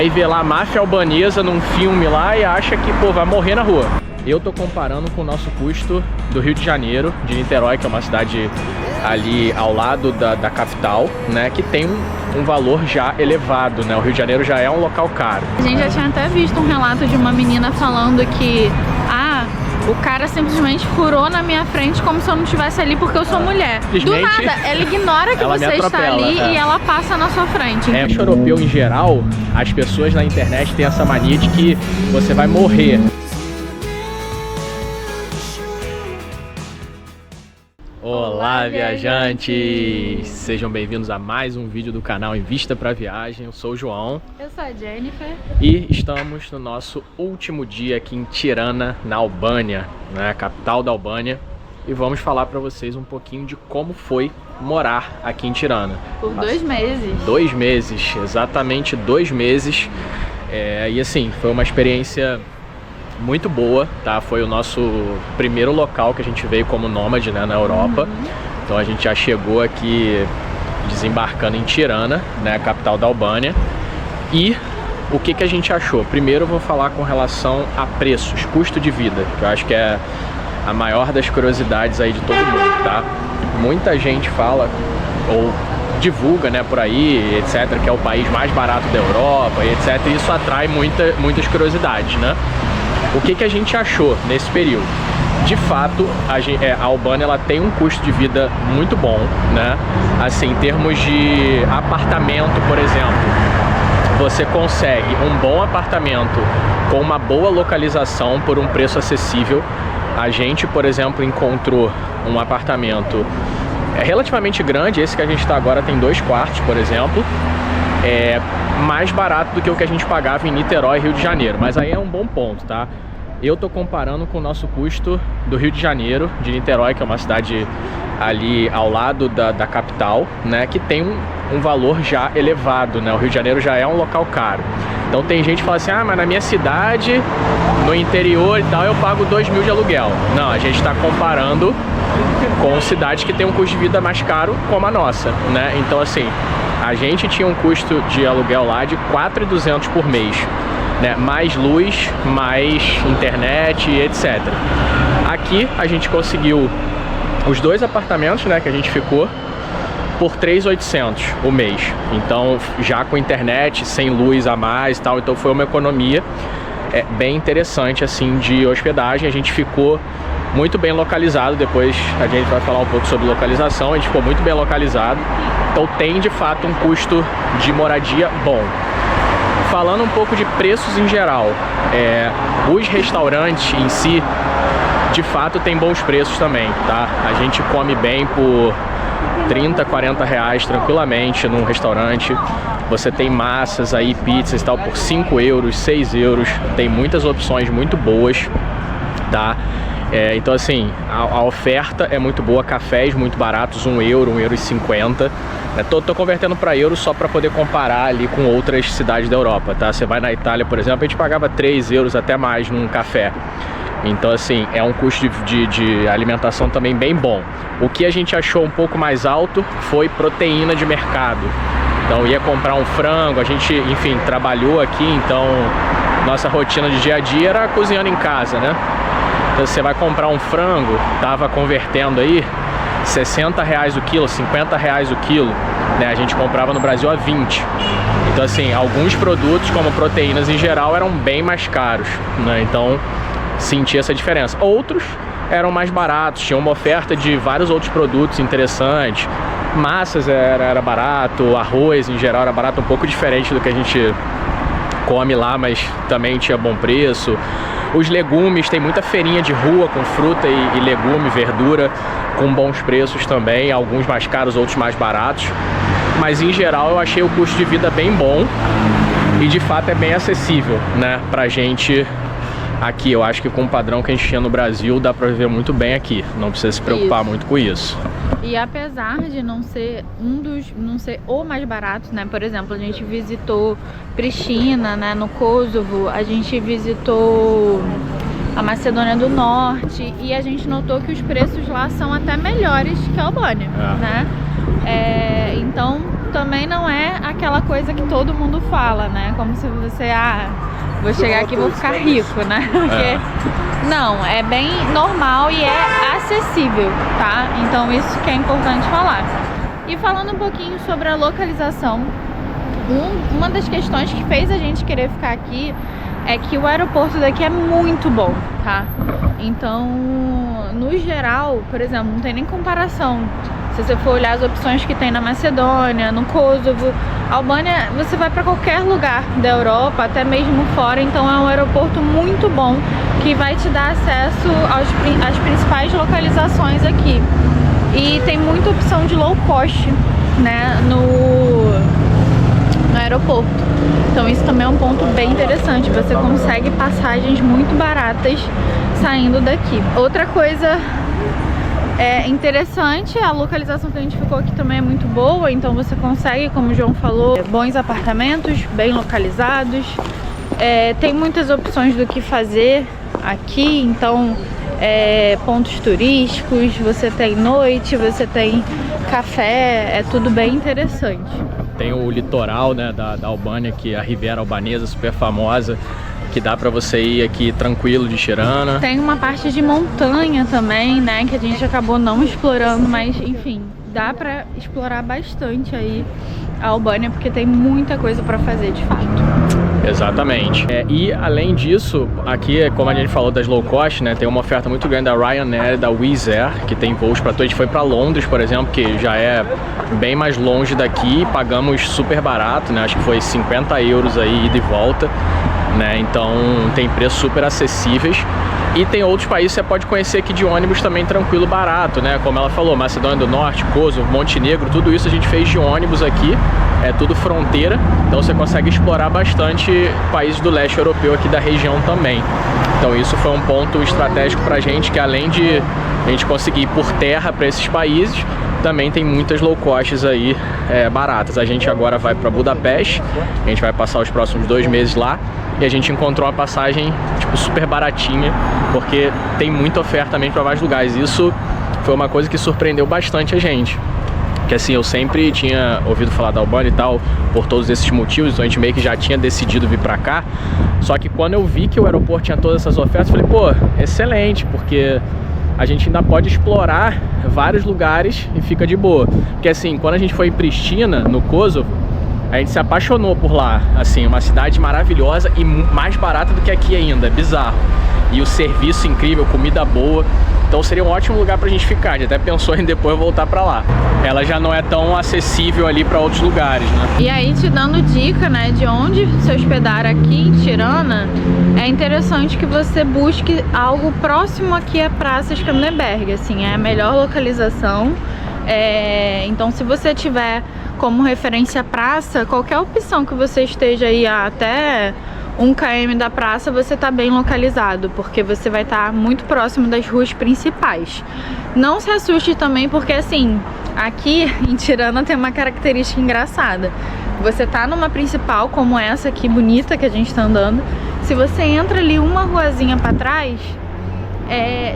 Aí vê lá a máfia albanesa num filme lá e acha que, pô, vai morrer na rua. Eu tô comparando com o nosso custo do Rio de Janeiro, de Niterói, que é uma cidade ali ao lado da capital, né, que tem um valor já elevado, né? O Rio de Janeiro já é um local caro. A gente já tinha até visto um relato de uma menina falando que, o cara simplesmente furou na minha frente como se eu não estivesse ali porque eu sou mulher. Do nada, ela ignora que você está ali e ela passa na sua frente. É, o europeu em geral, as pessoas na internet têm essa mania de que você vai morrer. Olá, viajantes! Sejam bem-vindos a mais um vídeo do canal Invista pra Viagem. Eu sou o João. Eu sou a Jennifer. E estamos no nosso último dia aqui em Tirana, na Albânia, né, capital da Albânia. E vamos falar pra vocês um pouquinho de como foi morar aqui em Tirana. Por 2 meses. 2 meses, exatamente 2 meses. E assim, foi uma experiência muito boa, tá? Foi o nosso primeiro local que a gente veio como nômade, né, na Europa. Então a gente já chegou aqui desembarcando em Tirana, né, a capital da Albânia. E o que a gente achou? Primeiro eu vou falar com relação a preços, custo de vida, que eu acho que é a maior das curiosidades aí de todo mundo, tá? Muita gente fala ou divulga, né, por aí, etc, que é o país mais barato da Europa e etc, e isso atrai muitas curiosidades, né? O que a gente achou nesse período? De fato, a Albânia ela tem um custo de vida muito bom, né? Assim, em termos de apartamento, por exemplo, você consegue um bom apartamento com uma boa localização por um preço acessível. A gente, por exemplo, encontrou um apartamento relativamente grande, esse que a gente está agora tem 2 quartos, por exemplo, mais barato do que o que a gente pagava em Niterói, Rio de Janeiro, mas aí é um bom ponto, tá? Eu tô comparando com o nosso custo do Rio de Janeiro, de Niterói, que é uma cidade ali ao lado da capital, né, que tem um valor já elevado, né? O Rio de Janeiro já é um local caro. Então tem gente que fala assim, mas na minha cidade, no interior e tal, eu pago 2 mil de aluguel. Não, a gente está comparando com cidades que tem um custo de vida mais caro como a nossa, né? Então assim, a gente tinha um custo de aluguel lá de 4.200 por mês, né? Mais luz, mais internet e etc. Aqui a gente conseguiu os 2 apartamentos, né, que a gente ficou por 3.800 o mês. Então já com internet, sem luz a mais e tal, então foi uma economia bem interessante assim de hospedagem. A gente ficou muito bem localizado, depois a gente vai falar um pouco sobre localização, a gente ficou muito bem localizado, então tem de fato um custo de moradia bom. Falando um pouco de preços em geral, os restaurantes em si, de fato tem bons preços também, tá? A gente come bem por 30, 40 reais tranquilamente num restaurante. Você tem massas aí, pizzas e tal por 5 euros, 6 euros, tem muitas opções muito boas, tá? Então assim, a oferta é muito boa, cafés muito baratos, 1 euro, 1,50 €. Tô convertendo para euro só para poder comparar ali com outras cidades da Europa, tá? Você vai na Itália, por exemplo, a gente pagava 3 euros até mais num café. Então assim, é um custo de alimentação também bem bom. O que a gente achou um pouco mais alto foi proteína de mercado. Então ia comprar um frango, a gente, enfim, trabalhou aqui, então nossa rotina de dia a dia era cozinhando em casa, né? Então você vai comprar um frango, tava convertendo aí 60 reais o quilo, 50 reais o quilo, né? A gente comprava no Brasil a 20. Então assim, alguns produtos como proteínas em geral eram bem mais caros, né? Então senti essa diferença. Outros eram mais baratos, tinha uma oferta de vários outros produtos interessantes. Massas era barato, arroz em geral era barato, um pouco diferente do que a gente come lá, mas também tinha bom preço. Os legumes, tem muita feirinha de rua com fruta e legume, verdura, com bons preços também, alguns mais caros, outros mais baratos. Mas em geral eu achei o custo de vida bem bom e de fato é bem acessível, né, pra gente aqui. Eu acho que com o padrão que a gente tinha no Brasil dá pra viver muito bem aqui, não precisa se preocupar muito com isso. E apesar de não ser não ser o mais barato, né? Por exemplo, a gente visitou Pristina, né, no Kosovo, a gente visitou a Macedônia do Norte e a gente notou que os preços lá são até melhores que a Albânia, né? Então também não é aquela coisa que todo mundo fala, né? Como se você, vou chegar aqui e vou ficar rico, né? Porque não, é bem normal e é acessível, tá? Então isso que é importante falar. E falando um pouquinho sobre a localização, uma das questões que fez a gente querer ficar aqui é que o aeroporto daqui é muito bom, tá? Então, no geral, por exemplo, não tem nem comparação. Se você for olhar as opções que tem na Macedônia, no Kosovo, Albânia, você vai para qualquer lugar da Europa, até mesmo fora, então é um aeroporto muito bom que vai te dar acesso às principais localizações aqui. E tem muita opção de low cost, né, no aeroporto. Então isso também é um ponto bem interessante, você consegue passagens muito baratas saindo daqui. Outra coisa interessante, a localização que a gente ficou aqui também é muito boa, então você consegue, como o João falou, bons apartamentos, bem localizados. Tem muitas opções do que fazer aqui, então pontos turísticos, você tem noite, você tem café, é tudo bem interessante. Tem o litoral, né, da Albânia, que é a Riviera Albanesa, super famosa, que dá pra você ir aqui tranquilo de Tirana. Tem uma parte de montanha também, né, que a gente acabou não explorando, mas enfim, dá pra explorar bastante aí a Albânia, porque tem muita coisa pra fazer de fato. Exatamente. E além disso, aqui, como a gente falou das low cost, né, tem uma oferta muito grande da Ryanair e da Wizz Air, que tem voos para tudo. A gente foi para Londres, por exemplo, que já é bem mais longe daqui, pagamos super barato, né, acho que foi 50 € aí ida e volta, né, então tem preços super acessíveis. E tem outros países que você pode conhecer aqui de ônibus também tranquilo, barato, né? Como ela falou, Macedônia do Norte, Kosovo, Montenegro, tudo isso a gente fez de ônibus aqui. É tudo fronteira, então você consegue explorar bastante países do leste europeu aqui da região também. Então isso foi um ponto estratégico pra gente, que além de a gente conseguir ir por terra para esses países, também tem muitas low costs aí baratas. A gente agora vai para Budapeste, a gente vai passar os próximos 2 meses lá, e a gente encontrou uma passagem tipo super baratinha, porque tem muita oferta também para vários lugares. Isso foi uma coisa que surpreendeu bastante a gente, que assim, eu sempre tinha ouvido falar da Albânia e tal, por todos esses motivos, então a gente meio que já tinha decidido vir pra cá. Só que quando eu vi que o aeroporto tinha todas essas ofertas, eu falei, pô, excelente, porque a gente ainda pode explorar vários lugares e fica de boa. Porque assim, quando a gente foi em Pristina, no Kosovo, a gente se apaixonou por lá, assim, uma cidade maravilhosa e mais barata do que aqui ainda, é bizarro. E o serviço incrível, comida boa, então seria um ótimo lugar pra gente ficar. A gente até pensou em depois voltar pra lá. Ela já não é tão acessível ali pra outros lugares, né? E aí, te dando dica, né, de onde se hospedar aqui em Tirana, é interessante que você busque algo próximo aqui à Praça Skanderberg, assim, é a melhor localização. Então se você tiver como referência a praça, qualquer opção que você esteja aí até 1 km da praça, você tá bem localizado, porque você vai estar muito próximo das ruas principais. Não se assuste também, porque assim, aqui em Tirana tem uma característica engraçada. Você tá numa principal como essa aqui, bonita, que a gente tá andando. Se você entra ali uma ruazinha pra trás,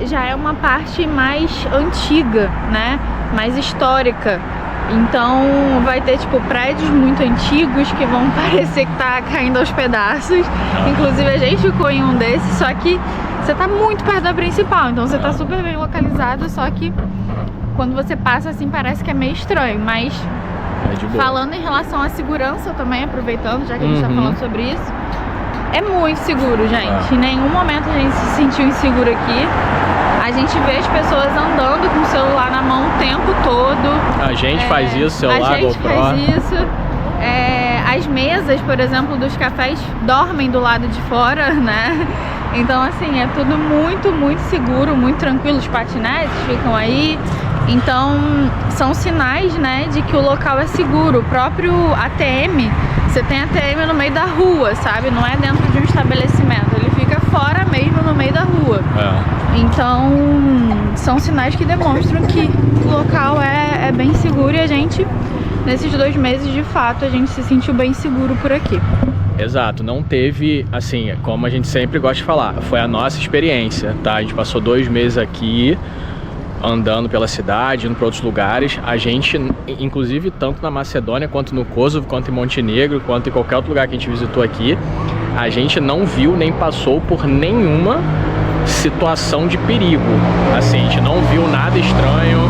já é uma parte mais antiga, né? Mais histórica. Então vai ter tipo prédios muito antigos que vão parecer que tá caindo aos pedaços. Inclusive a gente ficou em um desses, só que você tá muito perto da principal, então você tá super bem localizado, só que quando você passa assim parece que é meio estranho, mas falando em relação à segurança também, aproveitando, já que a gente tá falando sobre isso, é muito seguro, gente. Em nenhum momento a gente se sentiu inseguro aqui. A gente vê as pessoas andando com o celular na mão o tempo todo. A gente faz isso, celular, a gente GoPro. faz isso. As mesas, por exemplo, dos cafés dormem do lado de fora, né? Então, assim, é tudo muito, muito seguro, muito tranquilo. Os patinetes ficam aí. Então, são sinais, né, de que o local é seguro. O próprio ATM, você tem ATM no meio da rua, sabe? Não é dentro de um estabelecimento. Ele fica fora mesmo, no meio da rua. Então, são sinais que demonstram que o local é bem seguro, e a gente, nesses 2 meses, de fato, a gente se sentiu bem seguro por aqui. Exato, não teve, assim, como a gente sempre gosta de falar, foi a nossa experiência, tá? A gente passou 2 meses aqui, andando pela cidade, indo para outros lugares. A gente, inclusive, tanto na Macedônia, quanto no Kosovo, quanto em Montenegro, quanto em qualquer outro lugar que a gente visitou aqui, a gente não viu nem passou por nenhuma situação de perigo. Assim, a gente não viu nada estranho,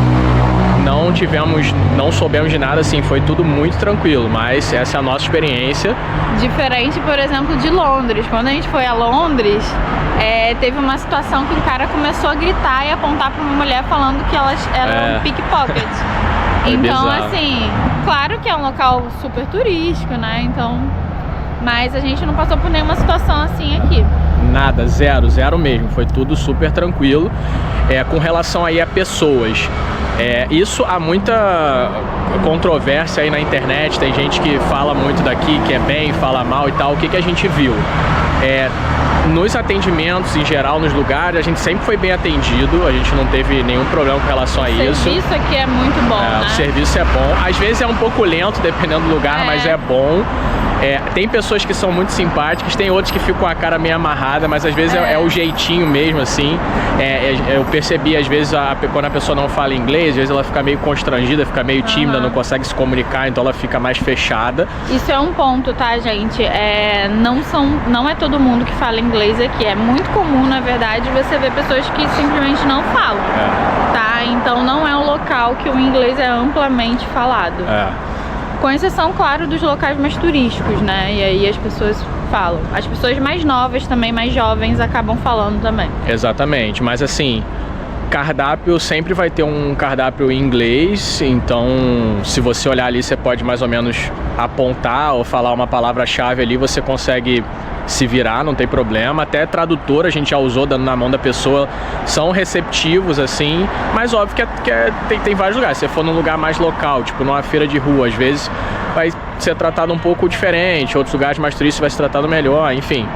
não soubemos de nada, assim, foi tudo muito tranquilo, mas essa é a nossa experiência. Diferente, por exemplo, de Londres. Quando a gente foi a Londres, teve uma situação que o cara começou a gritar e apontar para uma mulher falando que elas eram pickpocket. Então, bizarro. assim, claro que é um local super turístico, né? Então, mas a gente não passou por nenhuma situação assim aqui. Nada, zero mesmo, foi tudo super tranquilo. Com relação aí a pessoas, isso há muita controvérsia aí na internet, tem gente que fala muito daqui, que é bem, fala mal e tal. O que a gente viu? Nos atendimentos, em geral, nos lugares, a gente sempre foi bem atendido, a gente não teve nenhum problema com relação a isso. O serviço aqui é muito bom, né? O serviço é bom, às vezes é um pouco lento, dependendo do lugar, mas é bom. Tem pessoas que são muito simpáticas, tem outros que ficam com a cara meio amarrada, mas às vezes é o jeitinho mesmo, assim. Eu percebi, às vezes, quando a pessoa não fala inglês, às vezes ela fica meio constrangida, fica meio tímida, não consegue se comunicar, então ela fica mais fechada. Isso é um ponto, tá, gente? Não é todo mundo que fala inglês aqui. É muito comum, na verdade, você ver pessoas que simplesmente não falam, tá? Então não é um local que o inglês é amplamente falado. Com exceção, claro, dos locais mais turísticos, né? E aí as pessoas falam. As pessoas mais novas também, mais jovens, acabam falando também. Exatamente, mas assim, cardápio sempre vai ter um cardápio em inglês, então se você olhar ali, você pode mais ou menos apontar ou falar uma palavra-chave ali, você consegue se virar, não tem problema. Até tradutor a gente já usou, dando na mão da pessoa, são receptivos, assim, mas óbvio que tem vários lugares. Se você for num lugar mais local, tipo numa feira de rua, às vezes vai ser tratado um pouco diferente, outros lugares mais turísticos vai ser tratado melhor, enfim,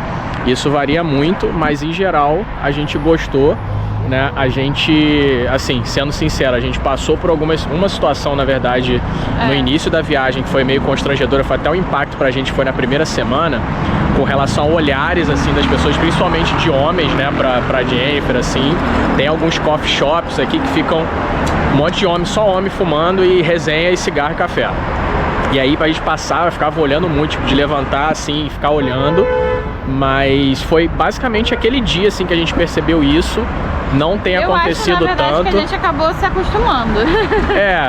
isso varia muito, mas em geral a gente gostou, né? A gente, assim, sendo sincero, a gente passou por uma situação, na verdade, no início da viagem, que foi meio constrangedora, foi até um impacto pra gente, foi na primeira semana, com relação a olhares, assim, das pessoas, principalmente de homens, né, pra Jennifer, assim. Tem alguns coffee shops aqui que ficam um monte de homem, só homem fumando e resenha e cigarro e café. E aí, pra gente passar, eu ficava olhando muito, tipo, de levantar, assim, e ficar olhando. Mas foi basicamente aquele dia, assim, que a gente percebeu isso. Não tem acontecido na verdade, tanto. Que a gente acabou se acostumando.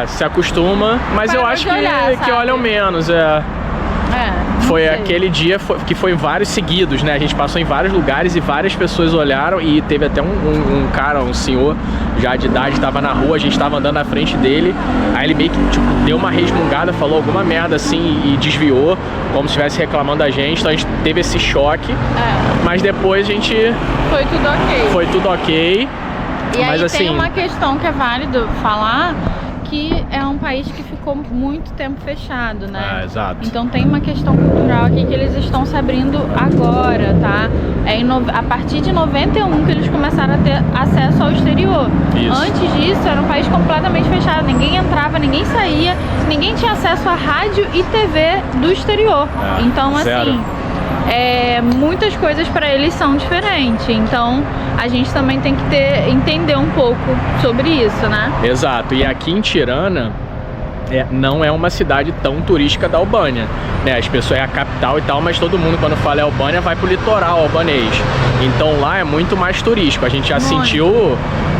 Se acostuma, mas eu acho que olham menos, Foi aquele dia que foi vários seguidos, né? A gente passou em vários lugares e várias pessoas olharam, e teve até um cara, um senhor já de idade, estava na rua, a gente estava andando na frente dele, aí ele meio que tipo, deu uma resmungada, falou alguma merda assim e desviou, como se estivesse reclamando da gente, então a gente teve esse choque, mas depois a gente... Foi tudo ok. Foi tudo ok. E mas aí assim, tem uma questão que é válido falar, que é um país que ficou muito tempo fechado, né? Exato. Então tem uma questão cultural aqui que eles estão se abrindo agora, tá? A partir de 91 que eles começaram a ter acesso ao exterior. Isso. Antes disso era um país completamente fechado, ninguém entrava, ninguém saía, ninguém tinha acesso a rádio e TV do exterior. Então zero. assim, muitas coisas para eles são diferentes, então a gente também tem que entender um pouco sobre isso, né? Exato, e aqui em Tirana não é uma cidade tão turística da Albânia, né? As pessoas, é a capital e tal, mas todo mundo quando fala Albânia vai pro litoral albanês, então lá é muito mais turístico, a gente já sentiu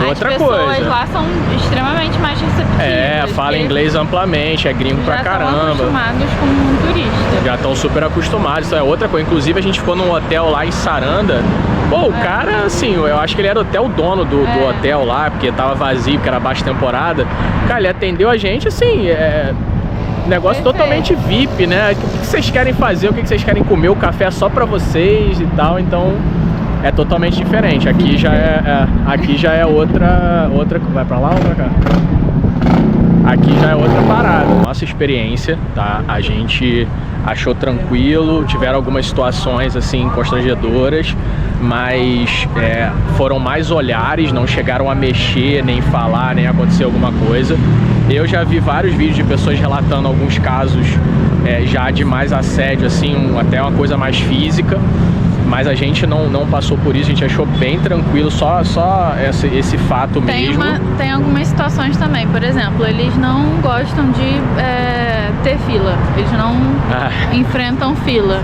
outra coisa. As pessoas lá são extremamente mais receptivas. Fala inglês amplamente, é gringo pra caramba. Já estão acostumados com um turista. Já estão super acostumados, isso é outra coisa. Inclusive a gente ficou num hotel lá em Saranda. O cara, assim, eu acho que ele era até o dono do hotel lá, porque tava vazio, porque era baixa temporada. Cara, ele atendeu a gente, assim, negócio totalmente VIP, né? O que vocês querem fazer, o que vocês querem comer, o café é só pra vocês e tal, então é totalmente diferente. Aqui já é outra... Vai pra lá ou pra cá? Aqui já é outra parada. Nossa experiência, tá? A gente achou tranquilo, tiveram algumas situações assim constrangedoras, mas foram mais olhares, não chegaram a mexer, nem falar, nem acontecer alguma coisa. Eu já vi vários vídeos de pessoas relatando alguns casos já de mais assédio, assim, até uma coisa mais física, mas a gente não passou por isso, a gente achou bem tranquilo, só esse fato mesmo. Tem algumas situações também, por exemplo, eles não gostam de ter fila, eles não enfrentam fila.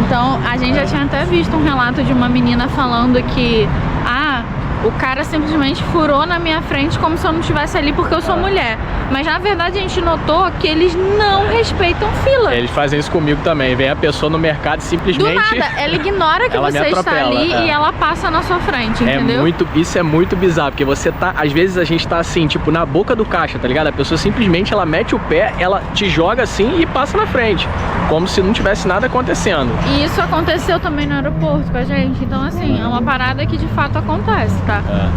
Então a gente já tinha até visto um relato de uma menina falando que o cara simplesmente furou na minha frente como se eu não estivesse ali porque eu sou mulher. Mas na verdade a gente notou que eles não respeitam fila. Eles fazem isso comigo também. Vem a pessoa no mercado e simplesmente... Do nada, ela ignora que você está ali e ela passa na sua frente, entendeu? Isso é muito bizarro, porque você tá... Às vezes a gente tá assim, tipo, na boca do caixa, tá ligado? A pessoa simplesmente, ela mete o pé, ela te joga assim e passa na frente. Como se não tivesse nada acontecendo. E isso aconteceu também no aeroporto com a gente. Então, assim, é uma parada que de fato acontece, tá?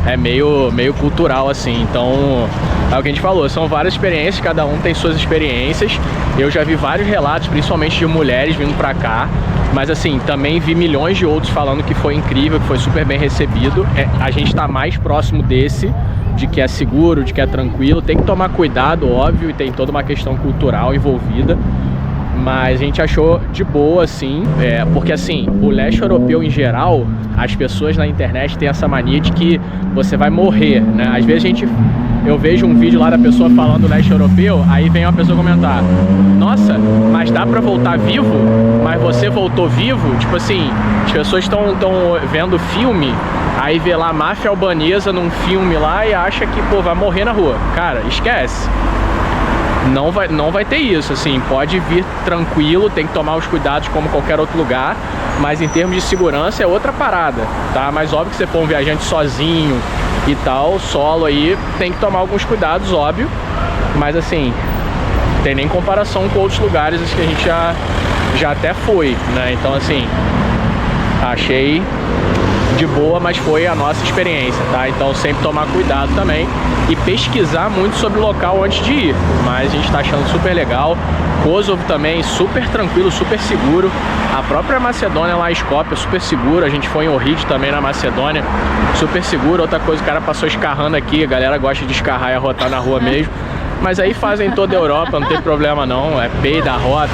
É meio cultural, assim. Então, é o que a gente falou, são várias experiências, cada um tem suas experiências. Eu já vi vários relatos, principalmente de mulheres vindo pra cá. Mas assim, também vi milhões de outros falando que foi incrível, que foi super bem recebido. A gente tá mais próximo desse, de que é seguro, de que é tranquilo. Tem que tomar cuidado, óbvio, e tem toda uma questão cultural envolvida. Mas a gente achou de boa, assim, porque assim, o leste europeu em geral, as pessoas na internet têm essa mania de que você vai morrer, né? Às vezes eu vejo um vídeo lá da pessoa falando do leste europeu, aí vem uma pessoa comentar: nossa, mas dá pra voltar vivo? Mas você voltou vivo? Tipo assim, as pessoas estão vendo filme, aí vê lá máfia albanesa num filme lá e acha que, pô, vai morrer na rua. Cara, esquece. Não vai ter isso, assim, pode vir tranquilo, tem que tomar os cuidados como qualquer outro lugar, mas em termos de segurança é outra parada, tá? Mas óbvio que se for um viajante sozinho e tal, solo aí, tem que tomar alguns cuidados, óbvio, mas assim, tem nem comparação com outros lugares que a gente já até foi, né? Então assim, achei de boa, mas foi a nossa experiência, tá? Então sempre tomar cuidado também e pesquisar muito sobre o local antes de ir, mas a gente tá achando super legal. Kosovo também super tranquilo, super seguro. A própria Macedônia lá, Skopje, super seguro. A gente foi em Ohrid também na Macedônia, super seguro. Outra coisa, o cara passou escarrando aqui, a galera gosta de escarrar e arrotar na rua mesmo, mas aí fazem toda a Europa, não tem problema não, é peida, arrota.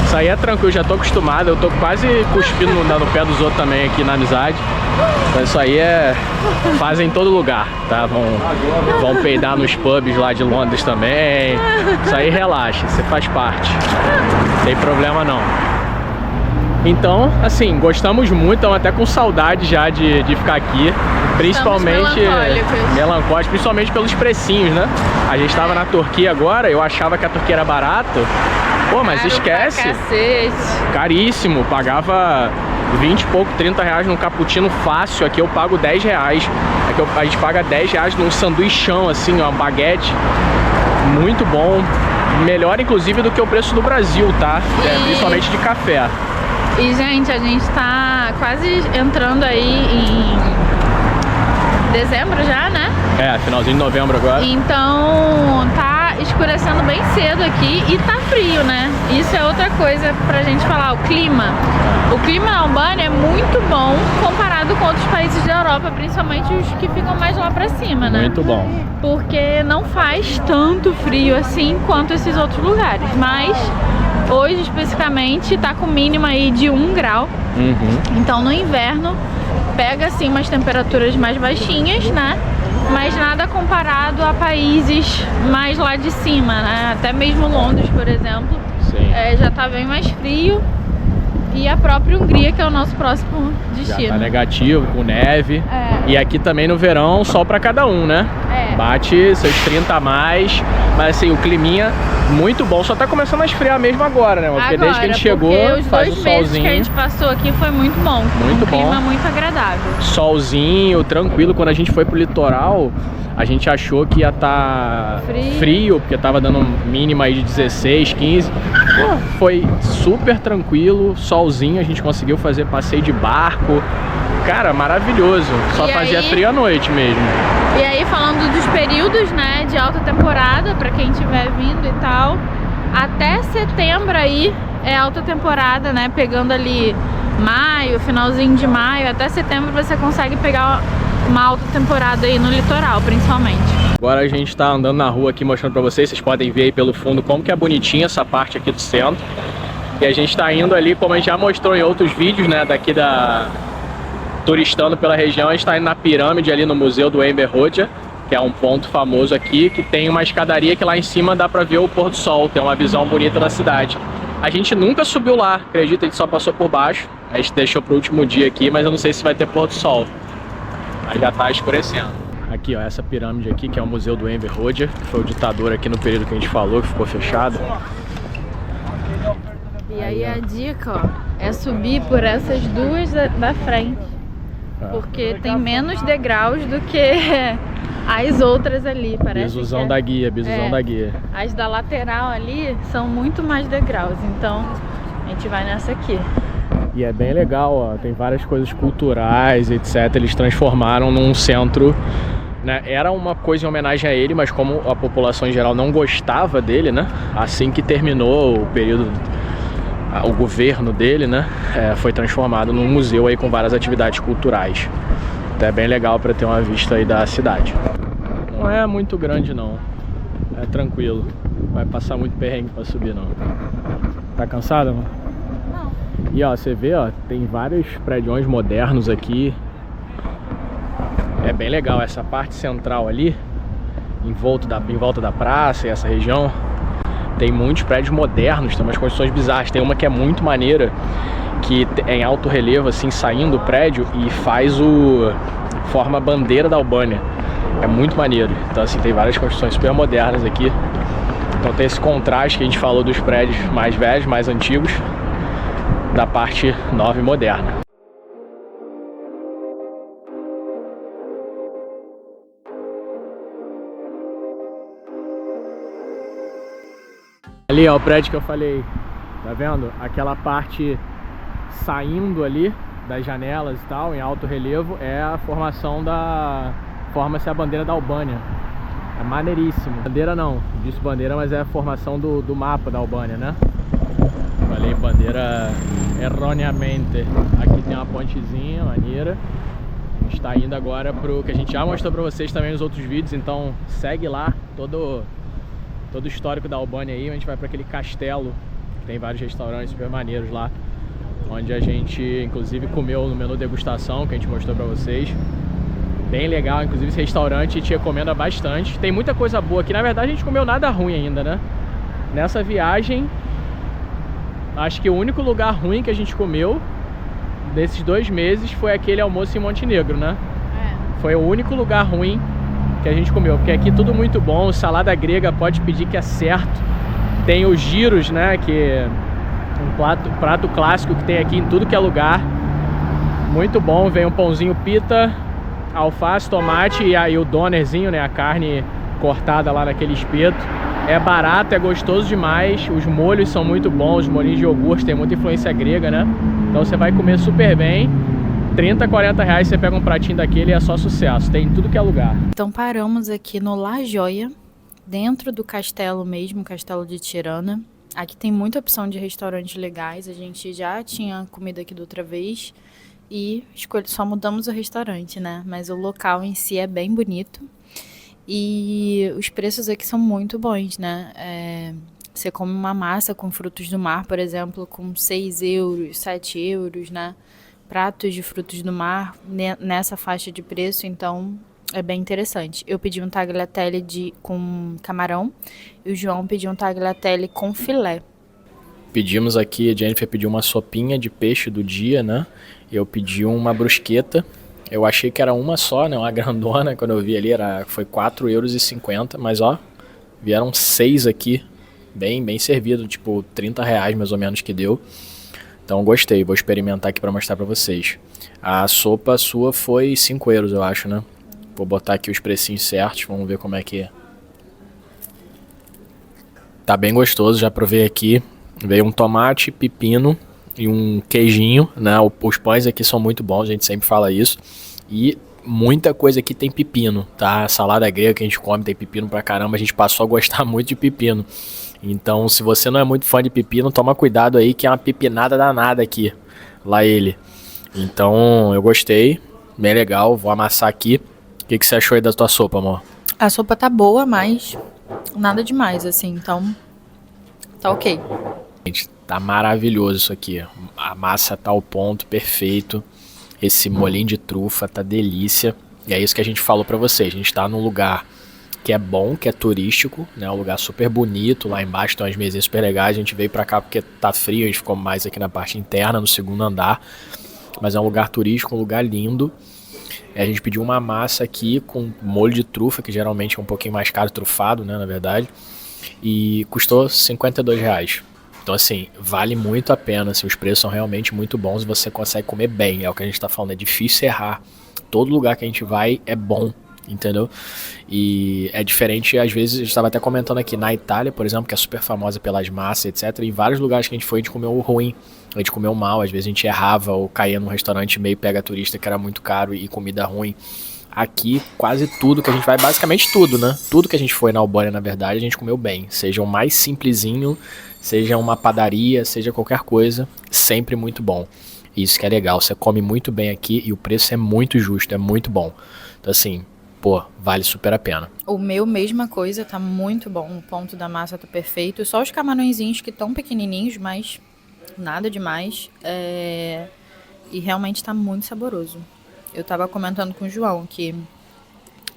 Isso aí é tranquilo, já tô acostumado, eu tô quase cuspindo no pé dos outros também aqui na amizade. Então isso aí fazem em todo lugar, tá? Vão peidar nos pubs lá de Londres também. Isso aí relaxa, você faz parte. Não tem problema não. Então, assim, gostamos muito, estamos até com saudade já de ficar aqui. Principalmente melancólicos, principalmente pelos precinhos, né? A gente estava na Turquia agora, eu achava que a Turquia era barato. Pô, mas caro, esquece. Caríssimo, pagava 20 e pouco, 30 reais num cappuccino fácil. Aqui eu pago 10 reais. Aqui a gente paga 10 reais num sanduichão, assim, ó, baguete. Muito bom. Melhor, inclusive, do que o preço do Brasil, tá? Principalmente de café. E, gente, a gente tá quase entrando aí em dezembro já, né? Finalzinho de novembro agora. Então, tá escurecendo bem cedo aqui e tá frio, né? Isso é outra coisa pra gente falar, o clima. O clima na Albânia é muito bom comparado com outros países da Europa, principalmente os que ficam mais lá pra cima, né? Muito bom. Porque não faz tanto frio assim quanto esses outros lugares, mas hoje especificamente tá com mínima aí de 1 grau. Então no inverno pega assim umas temperaturas mais baixinhas, né? Mas nada comparado a países mais lá de cima, né? Até mesmo Londres, por exemplo, já tá bem mais frio. E a própria Hungria, que é o nosso próximo destino. Já tá negativo, com neve. E aqui também no verão, sol pra cada um, né? Bate seus 30 a mais. Mas assim, o climinha muito bom. Só tá começando a esfriar mesmo agora, né? Porque desde que a gente chegou, faz o solzinho. Os 2 meses que a gente passou aqui foi muito bom. Muito bom. Clima muito agradável. Solzinho, tranquilo. Quando a gente foi pro litoral, a gente achou que ia estar frio, porque tava dando mínima aí de 16, 15. Pô, foi super tranquilo, solzinho, a gente conseguiu fazer passeio de barco. Cara, maravilhoso. Só fazia frio à noite mesmo. E aí, falando dos períodos, né, de alta temporada, pra quem estiver vindo e tal, até setembro aí é alta temporada, né, pegando ali maio, finalzinho de maio, até setembro você consegue pegar uma alta temporada aí no litoral, principalmente. Agora a gente tá andando na rua aqui mostrando pra vocês podem ver aí pelo fundo como que é bonitinha essa parte aqui do centro. E a gente tá indo ali, como a gente já mostrou em outros vídeos, né, daqui turistando pela região, a gente tá indo na pirâmide ali no Museu do Enver Hoxha, que é um ponto famoso aqui, que tem uma escadaria que lá em cima dá pra ver o pôr do sol, tem uma visão bonita da cidade. A gente nunca subiu lá, acredita, a gente só passou por baixo, a gente deixou pro último dia aqui, mas eu não sei se vai ter pôr do sol. Aí já tá escurecendo. Aqui, ó, essa pirâmide aqui, que é o Museu do Enver Hoxha, que foi o ditador aqui no período que a gente falou, que ficou fechado. E aí a dica, ó, é subir por essas duas da frente, porque tem menos degraus do que as outras ali, parece. Bisuzão da guia, bisuzão da guia. As da lateral ali são muito mais degraus, então a gente vai nessa aqui. E é bem legal, ó, tem várias coisas culturais, etc. Eles transformaram num centro, né? Era uma coisa em homenagem a ele, mas como a população em geral não gostava dele, né? Assim que terminou o período, o governo dele, né? Foi transformado num museu aí com várias atividades culturais. Então é bem legal para ter uma vista aí da cidade. Não é muito grande não, é tranquilo. Vai passar muito perrengue para subir não. Tá cansada, mano? Não. E ó, você vê, ó, tem vários prédios modernos aqui. É bem legal essa parte central ali, em volta da praça e essa região. Tem muitos prédios modernos, tem umas construções bizarras. Tem uma que é muito maneira, que é em alto relevo, assim, saindo do prédio e forma a bandeira da Albânia. É muito maneiro. Então, assim, tem várias construções super modernas aqui. Então tem esse contraste que a gente falou dos prédios mais velhos, mais antigos, da parte nova e moderna. Ali, ó, o prédio que eu falei, tá vendo? Aquela parte saindo ali das janelas e tal, em alto relevo, é a forma-se a bandeira da Albânia. É maneiríssimo. Bandeira não, disse bandeira, mas é a formação do mapa da Albânia, né? Falei bandeira erroneamente. Aqui tem uma pontezinha maneira. A gente tá indo agora pro que a gente já mostrou pra vocês também nos outros vídeos, então segue lá todo o histórico da Albânia aí. A gente vai para aquele castelo, tem vários restaurantes super maneiros lá, onde a gente inclusive comeu no menu degustação que a gente mostrou para vocês. Bem legal, inclusive esse restaurante te recomenda bastante. Tem muita coisa boa aqui, na verdade a gente comeu nada ruim ainda, né? Nessa viagem, acho que o único lugar ruim que a gente comeu nesses 2 meses foi aquele almoço em Montenegro, né? Foi o único lugar ruim que a gente comeu, porque aqui tudo muito bom. Salada grega pode pedir que é certo. Tem os gyros, né, que é um prato clássico que tem aqui em tudo que é lugar. Muito bom, vem um pãozinho pita, alface, tomate e aí o donerzinho, né, a carne cortada lá naquele espeto. É barato, é gostoso demais, os molhos são muito bons, os molhinhos de iogurte tem muita influência grega, né? Então você vai comer super bem. 30, 40 reais você pega um pratinho daquele e é só sucesso, tem em tudo que é lugar. Então paramos aqui no La Jolla, dentro do castelo mesmo, Castelo de Tirana. Aqui tem muita opção de restaurantes legais, a gente já tinha comido aqui da outra vez e só mudamos o restaurante, né? Mas o local em si é bem bonito e os preços aqui são muito bons, né? Você come uma massa com frutos do mar, por exemplo, com 6 euros, 7 euros, né? Pratos de frutos do mar nessa faixa de preço, então é bem interessante. Eu pedi um tagliatelle com camarão e o João pediu um tagliatelle com filé. Pedimos aqui, a Jennifer pediu uma sopinha de peixe do dia, né? Eu pedi uma brusqueta. Eu achei que era uma só, né? Uma grandona, quando eu vi ali foi 4,50 euros, mas ó, vieram 6 aqui, bem servido, tipo 30 reais mais ou menos que deu. Então gostei, vou experimentar aqui para mostrar para vocês. A sopa sua foi 5 euros, eu acho, né? Vou botar aqui os precinhos certos, vamos ver como é que é. Tá bem gostoso, já provei aqui. Veio um tomate, pepino e um queijinho, né? Os pães aqui são muito bons, a gente sempre fala isso. E muita coisa aqui tem pepino, tá? A salada grega que a gente come tem pepino pra caramba, a gente passou a gostar muito de pepino. Então, se você não é muito fã de pepino, toma cuidado aí que é uma pepinada danada aqui, lá ele. Então, eu gostei, bem legal, vou amassar aqui. O que você achou aí da tua sopa, amor? A sopa tá boa, mas nada demais, assim, então tá ok. Gente, tá maravilhoso isso aqui. A massa tá ao ponto, perfeito. Esse molinho de trufa tá delícia. E é isso que a gente falou pra vocês. A gente tá num lugar que é bom, que é turístico, né? Um lugar super bonito. Lá embaixo tem umas mesinhas super legais. A gente veio pra cá porque tá frio, a gente ficou mais aqui na parte interna, no segundo andar. Mas é um lugar turístico, um lugar lindo. A gente pediu uma massa aqui com molho de trufa, que geralmente é um pouquinho mais caro, trufado, né, na verdade. E custou R$ 52. Então, assim, vale muito a pena. Assim, os preços são realmente muito bons e você consegue comer bem. É o que a gente tá falando, é difícil errar. Todo lugar que a gente vai é bom, entendeu? E é diferente, às vezes, a gente estava até comentando aqui, na Itália, por exemplo, que é super famosa pelas massas, etc. Em vários lugares que a gente foi, a gente comeu ruim, a gente comeu mal. Às vezes a gente errava ou caía num restaurante meio pega turista que era muito caro e comida ruim. Aqui, quase tudo que a gente vai, basicamente tudo, né? Tudo que a gente foi na Albânia, na verdade, a gente comeu bem. Seja o mais simplesinho, seja uma padaria, seja qualquer coisa, sempre muito bom. Isso que é legal, você come muito bem aqui e o preço é muito justo, é muito bom. Então assim, pô, vale super a pena. O meu, mesma coisa, tá muito bom. O ponto da massa tá perfeito. Só os camarõezinhos que estão pequenininhos, mas nada demais. E realmente tá muito saboroso. Eu tava comentando com o João que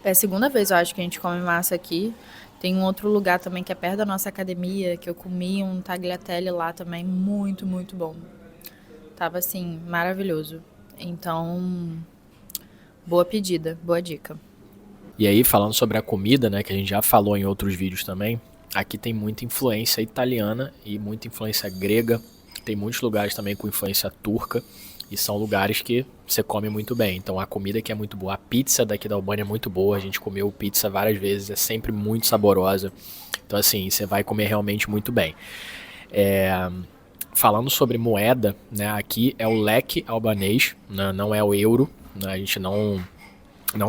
é a segunda vez, eu acho, que a gente come massa aqui. Tem um outro lugar também que é perto da nossa academia, que eu comi um tagliatelle lá também, muito, muito bom. Tava, assim, maravilhoso. Então, boa pedida, boa dica. E aí, falando sobre a comida, né, que a gente já falou em outros vídeos também, aqui tem muita influência italiana e muita influência grega. Tem muitos lugares também com influência turca. E são lugares que você come muito bem. Então a comida aqui é muito boa. A pizza daqui da Albânia é muito boa. A gente comeu pizza várias vezes. É sempre muito saborosa. Então assim, você vai comer realmente muito bem. Falando sobre moeda, né, aqui é o leque albanês, né, não é o euro. Né, a gente não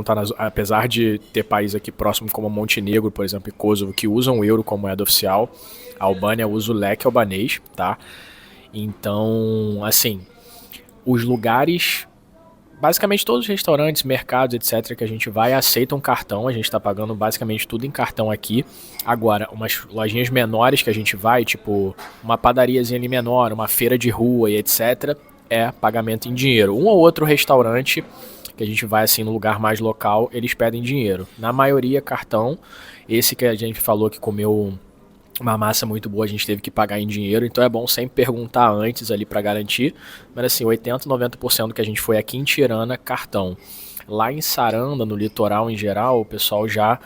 tá apesar de ter países aqui próximo como Montenegro, por exemplo, e Kosovo, que usam o euro como moeda oficial, a Albânia usa o leque albanês, tá? Então, assim, os lugares, basicamente todos os restaurantes, mercados, etc, que a gente vai, aceitam cartão. A gente tá pagando basicamente tudo em cartão aqui. Agora, umas lojinhas menores que a gente vai, tipo uma padariazinha ali menor, uma feira de rua e etc, é pagamento em dinheiro. Um ou outro restaurante que a gente vai assim no lugar mais local, eles pedem dinheiro. Na maioria, cartão. Esse que a gente falou que comeu uma massa muito boa, a gente teve que pagar em dinheiro, então é bom sempre perguntar antes ali para garantir. Mas assim, 80, 90% que a gente foi aqui em Tirana, cartão. Lá em Saranda, no litoral em geral, o pessoal já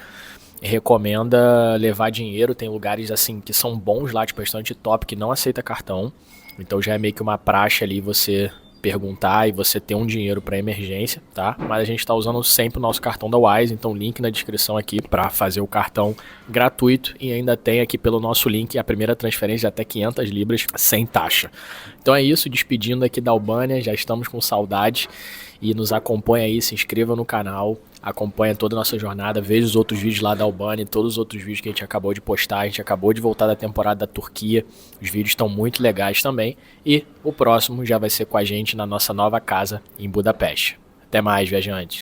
recomenda levar dinheiro. Tem lugares assim que são bons lá, tipo restaurante top, que não aceita cartão. Então já é meio que uma praxe ali você perguntar e você ter um dinheiro para emergência, tá? Mas a gente está usando sempre o nosso cartão da Wise, então link na descrição aqui para fazer o cartão gratuito, e ainda tem aqui pelo nosso link a primeira transferência de até 500 libras sem taxa. Então é isso, despedindo aqui da Albânia, já estamos com saudade, e nos acompanha aí, se inscreva no canal, acompanha toda a nossa jornada, veja os outros vídeos lá da Albânia, todos os outros vídeos que a gente acabou de postar. A gente acabou de voltar da temporada da Turquia, os vídeos estão muito legais também, e o próximo já vai ser com a gente na nossa nova casa em Budapeste. Até mais, viajantes!